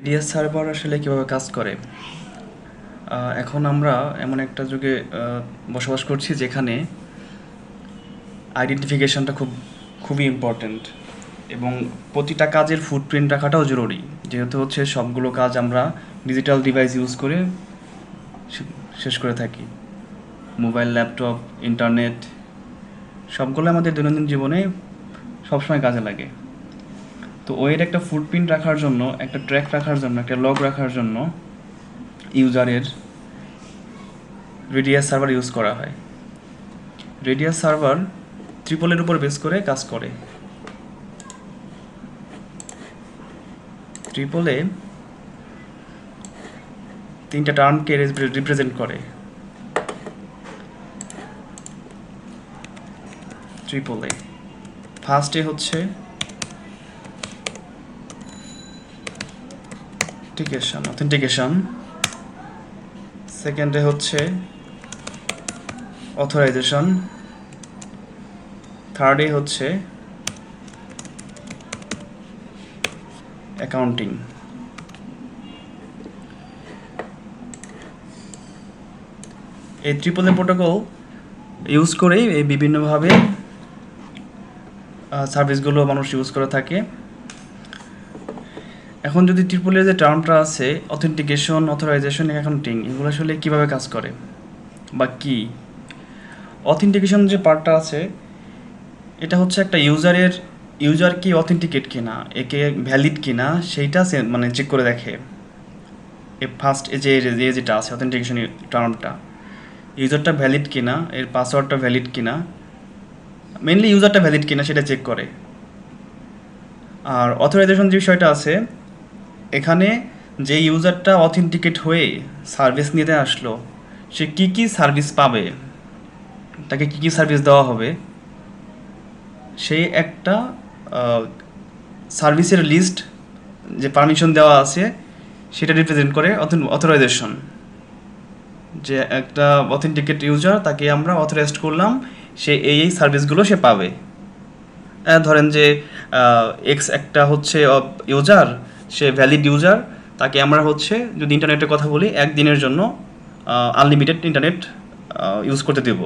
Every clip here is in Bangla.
রেডিয়াস সার্ভার আসলে কিভাবে কাজ করে? এখন আমরা এমন একটা যুগে বসবাস করছি যেখানে আইডেন্টিফিকেশনটা খুবই ইম্পর্ট্যান্ট এবং প্রতিটা কাজের ফুটপ্রিন্ট রাখাটাও জরুরি, যেহেতু হচ্ছে সবগুলো কাজ আমরা ডিজিটাল ডিভাইস ইউজ করে শেষ করে থাকি। মোবাইল, ল্যাপটপ, ইন্টারনেট সবগুলো আমাদের দৈনন্দিন জীবনে সবসময় কাজে লাগে। তো ওয়ের একটা ফুটপ্রিন্ট রাখার জন্য, একটা ট্র্যাক রাখার জন্য, একটা লগ রাখার জন্য ইউজারের রেডিয়াস সার্ভার ইউজ করা হয়। রেডিয়াস সার্ভার ট্রিপলের উপর বেস করে কাজ করে। ট্রিপলে তিনটা টার্মকে রিপ্রেজেন্ট করে। ট্রিপলে ফার্স্টে হচ্ছে অথেন্টিকেশন, সেকেন্ডে হচ্ছে অথরাইজেশন, থার্ডে হচ্ছে অ্যাকাউন্টিং। এই ট্রিপল প্রোটোকল ইউজ করেই এই বিভিন্নভাবে সার্ভিসগুলো মানুষ ইউজ করে থাকে। এখন যদি ট্রিপলের যে টার্মটা আছে অথেন্টিকেশন, অথরাইজেশন, অ্যাকাউন্টিং, এগুলো আসলে কীভাবে কাজ করে বা কী? অথেন্টিকেশন যে পার্টটা আছে এটা হচ্ছে একটা ইউজার কি অথেন্টিকেট কিনা, একে ভ্যালিড কিনা সেইটা মানে চেক করে দেখে। ফার্স্ট যেটা আছে অথেন্টিকেশন টার্মটা, ইউজারটা ভ্যালিড কিনা, এর পাসওয়ার্ডটা ভ্যালিড কিনা, মেনলি ইউজারটা ভ্যালিড কিনা সেটা চেক করে। আর অথরাইজেশন যে বিষয়টা আছে, এখানে যে ইউজারটা অথেন্টিকেট হয়ে সার্ভিস নিতে আসলো সে কী সার্ভিস পাবে, তাকে কী সার্ভিস দেওয়া হবে, সেই একটা সার্ভিসের লিস্ট যে পারমিশন দেওয়া আছে সেটা রিপ্রেজেন্ট করে অথরাইজেশন। যে একটা অথেন্টিকেট ইউজার, তাকে আমরা অথরাইজড করলাম, সে এই সার্ভিসগুলো সে পাবে। ধরেন যে এক্স একটা হচ্ছে ইউজার, সে ভ্যালিড ইউজার, তাকে আমরা হচ্ছে যদি ইন্টারনেটের কথা বলি একদিনের জন্য আনলিমিটেড ইন্টারনেট ইউজ করতে দেব।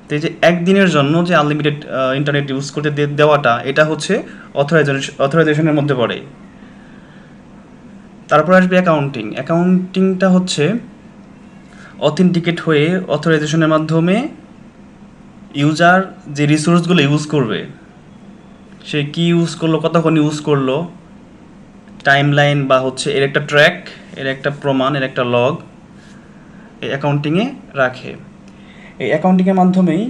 তো এই যে একদিনের জন্য যে আনলিমিটেড ইন্টারনেট ইউজ করতে দেওয়াটা, এটা হচ্ছে অথরাইজেশনের মধ্যে পড়ে। তারপর আসবে অ্যাকাউন্টিংটা হচ্ছে অথেন্টিকেট হয়ে অথরাইজেশনের মাধ্যমে ইউজার যে রিসোর্সগুলো ইউজ করবে, সে কী ইউজ করলো, কতক্ষণ ইউজ করলো, টাইমলাইন বা হচ্ছে এর একটা ট্র্যাক, এর একটা প্রমাণ, এর একটা লগ এই অ্যাকাউন্টিংয়ে রাখে। এই অ্যাকাউন্টিংয়ের মাধ্যমেই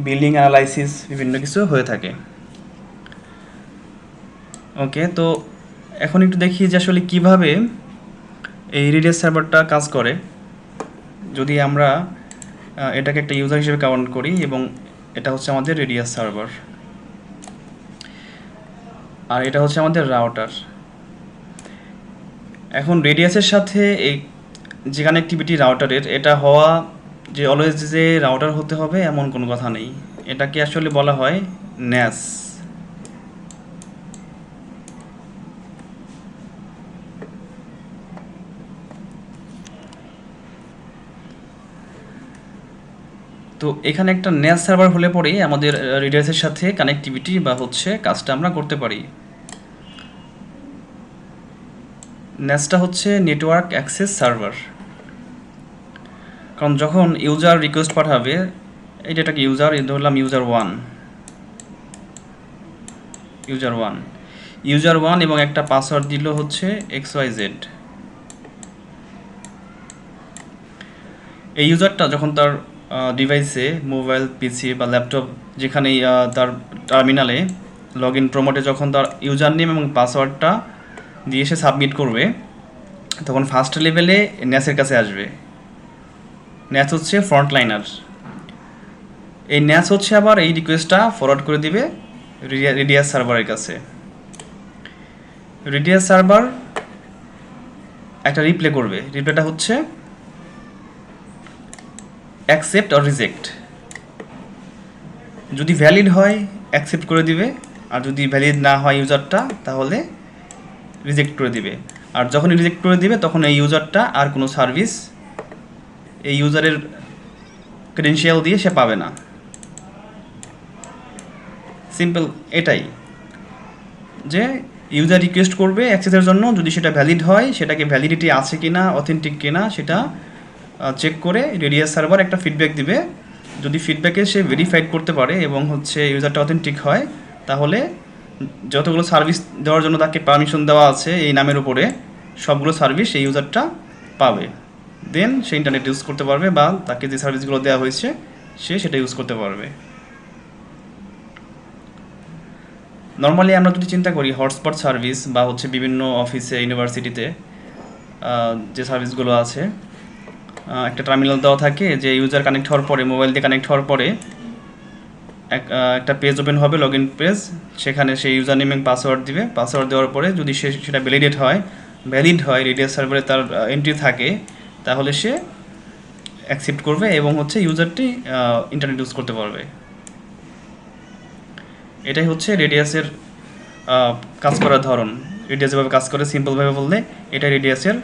বিলিং অ্যানালাইসিস বিভিন্ন কিছু হয়ে থাকে। ওকে, তো এখন একটু দেখি যে আসলে কীভাবে এই রেডিয়াস সার্ভারটা কাজ করে। যদি আমরা এটাকে একটা ইউজার হিসেবে কাউন্ট করি এবং এটা হচ্ছে আমাদের রেডিয়াস সার্ভার আর এটা হচ্ছে আমাদের রাউটার। এখন রেডিয়াসের সাথে এই যে কানেক্টিভিটি রাউটারের, এটা হওয়া যে অলওয়েজ যে রাউটার হতে হবে এমন কোনো কথা নেই। এটাকে আসলে বলা হয় ন্যাস। তো এখানে একটা ন্যাস সার্ভার হলে পরেই আমাদের রেডিয়াসের সাথে কানেক্টিভিটি বা হচ্ছে কাজটা আমরা করতে পারি। ন্যাসটা হচ্ছে নেটওয়ার্ক অ্যাক্সেস সার্ভার। কারণ যখন ইউজার রিকোয়েস্ট পাঠাবে, এই ডেটাকে ইউজার ধরলাম ইউজার ওয়ান এবং একটা পাসওয়ার্ড দিল হচ্ছে XYZ। এই ইউজারটা যখন তার ডিভাইসে, মোবাইল, পিসি বা ল্যাপটপ, যেখানেই তার টার্মিনালে লগ ইন প্রমোটে যখন তার ইউজার নেম এবং পাসওয়ার্ডটা দিয়ে সে সাবমিট করবে, তখন ফার্স্ট লেভেলে ন্যাসের কাছে আসবে। ন্যাস হচ্ছে ফ্রন্টলাইনার। এই ন্যাস হচ্ছে আবার এই রিকোয়েস্টটা ফরওয়ার্ড করে দিবে রেডিয়াস সার্ভারের কাছে। রেডিয়াস সার্ভার একটা রিপ্লে করবে। রিপ্লেটা হচ্ছে অ্যাকসেপ্ট অর রিজেক্ট। যদি ভ্যালিড হয় অ্যাকসেপ্ট করে দিবে, আর যদি ভ্যালিড না হয় ইউজারটা, তাহলে রিজেক্ট করে দিবে। আর যখন রিজেক্ট করে দিবে তখন এই ইউজারটা আর কোনো সার্ভিস এই ইউজারের ক্রেডেনশিয়াল দিয়ে সে পাবে না। সিম্পল এটাই, যে ইউজার রিকোয়েস্ট করবে অ্যাক্সেসের জন্য, যদি সেটা ভ্যালিড হয় সেটাকে ভ্যালিডিটি আছে কিনা, অথেন্টিক কিনা সেটা চেক করে রেডিয়াস সার্ভার একটা ফিডব্যাক দিবে। যদি ফিডব্যাকে সে ভেরিফাইড করতে পারে এবং ইউজারটা অথেন্টিক হয়, তাহলে যতগুলো সার্ভিস দেওয়ার জন্য তাকে পারমিশন দেওয়া আছে এই নামের উপরে সবগুলো সার্ভিস এই ইউজারটা পাবে। দেন সে ইন্টারনেট ইউজ করতে পারবে বা তাকে যে সার্ভিসগুলো দেওয়া হয়েছে সে সেটা ইউজ করতে পারবে। নর্মালি আমরা যদি চিন্তা করি হটস্পট সার্ভিস বা বিভিন্ন অফিসে ইউনিভার্সিটিতে যে সার্ভিসগুলো আছে, একটা টার্মিনাল দেওয়া থাকে যে ইউজার কানেক্ট হওয়ার পরে, মোবাইল দিয়ে কানেক্ট হওয়ার পরে একটা পেজ ওপেন হবে, লগ ইন পেজ। সেখানে সেই ইউজার নেম এবং পাসওয়ার্ড দিবে। পাসওয়ার্ড দেওয়ার পরে যদি সেটা ভ্যালিড হয় রেডিয়াস সার্ভারে তার এন্ট্রি থাকে, তাহলে সে অ্যাকসেপ্ট করবে এবং ইউজারটি ইন্টারনেট ইউজ করতে পারবে। এটাই রেডিয়াসের কাজ করার ধরন। রেডিয়াস যেভাবে কাজ করে সিম্পলভাবে বললে, এটা রেডিয়াসের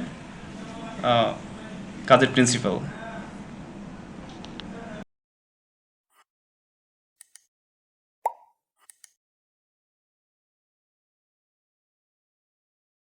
কাজের প্রিন্সিপাল।